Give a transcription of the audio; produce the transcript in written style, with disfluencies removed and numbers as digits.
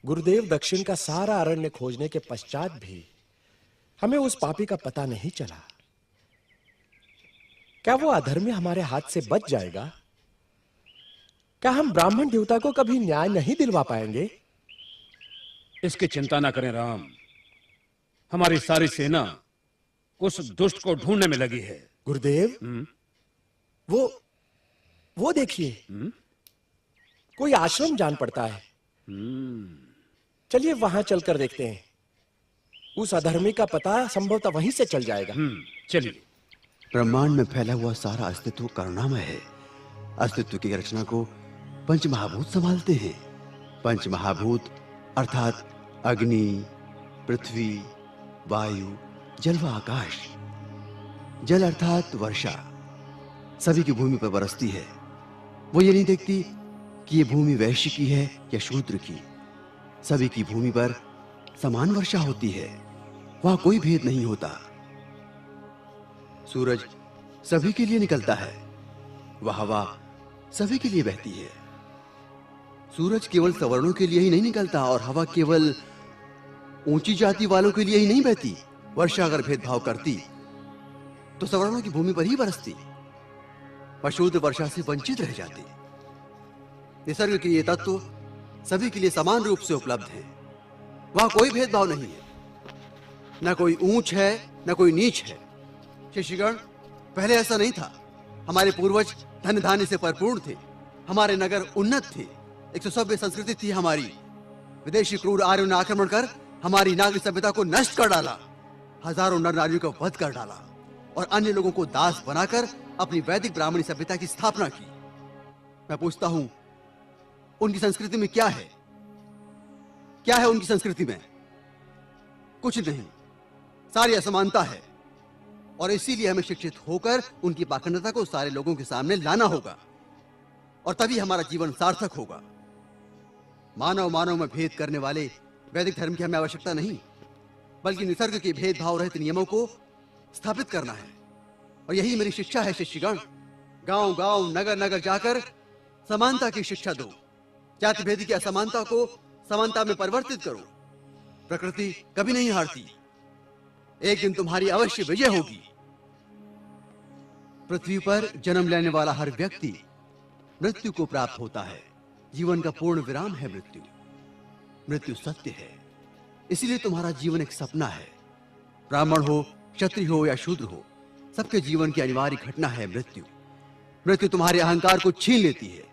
गुरुदेव दक्षिण का सारा अरण्य खोजने के पश्चात भी हमें उस पापी का पता नहीं चला। क्या वो अधर्मी हमारे हाथ से बच जाएगा? क्या हम ब्राह्मण देवता को कभी न्याय नहीं दिलवा पाएंगे? इसकी चिंता ना करें राम, हमारी सारी सेना उस दुष्ट को ढूंढने में लगी है। गुरुदेव, वो देखिए, कोई आश्रम जान पड़ता है। चलिए वहां चलकर देखते हैं। उस अधर्मी का पता संभवतः वहीं से चल जाएगा। चलिए। ब्रह्मांड में फैला हुआ सारा अस्तित्व करुणामय है। अस्तित्व की रचना को पंचमहाभूत संभालते हैं। पंचमहाभूत अर्थात अग्नि, पृथ्वी, वायु, जल व आकाश। जल अर्थात वर्षा सभी की भूमि पर बरसती है। वो ये नहीं देखती कि ये भूमि वैश्य की है या शूद्र की। सभी की भूमि पर समान वर्षा होती है, वहां कोई भेद नहीं होता। सूरज सभी के लिए निकलता है, वह हवा सभी के लिए बहती है। सूरज केवल सवर्णों के लिए ही नहीं निकलता और हवा केवल ऊंची जाति वालों के लिए ही नहीं बहती। वर्षा अगर भेदभाव करती तो सवर्णों की भूमि पर ही बरसती, पर शूद्र वर्षा से वंचित रह जाते। निसर्ग के ये तत्व सभी के लिए समान रूप से उपलब्ध हैं। वहां कोई भेदभाव नहीं है, न कोई ऊंच है न कोई नीच है। शिष्यगण, पहले ऐसा नहीं था। हमारे पूर्वज धन धान्य से भरपूर थे, हमारे नगर उन्नत थे, एक सभ्य संस्कृति थी हमारी। विदेशी क्रूर आर्यों ने आक्रमण कर हमारी नागरिक सभ्यता को नष्ट कर डाला, हजारों नर नारियों का वध कर डाला और अन्य लोगों को दास बनाकर अपनी वैदिक ब्राह्मणी सभ्यता की स्थापना की। मैं पूछता हूं, उनकी संस्कृति में क्या है? क्या है उनकी संस्कृति में? कुछ नहीं, सारी असमानता है। और इसीलिए हमें शिक्षित होकर उनकी पाखंडता को सारे लोगों के सामने लाना होगा और तभी हमारा जीवन सार्थक होगा। मानव मानव में भेद करने वाले वैदिक धर्म की हमें आवश्यकता नहीं, बल्कि निसर्ग के भेदभाव रहित नियमों को स्थापित करना है। और यही मेरी शिक्षा है शिष्यगण। गांव गांव नगर नगर जाकर समानता की शिक्षा दो। जाति भेद की असमानता को समानता में परिवर्तित करो। प्रकृति कभी नहीं हारती, एक दिन तुम्हारी अवश्य विजय होगी। पृथ्वी पर जन्म लेने वाला हर व्यक्ति मृत्यु को प्राप्त होता है। जीवन का पूर्ण विराम है मृत्यु। मृत्यु सत्य है, इसीलिए तुम्हारा जीवन एक सपना है। ब्राह्मण हो, क्षत्रिय हो या शूद्र हो, सबके जीवन की अनिवार्य घटना है मृत्यु। मृत्यु तुम्हारे अहंकार को छीन लेती है,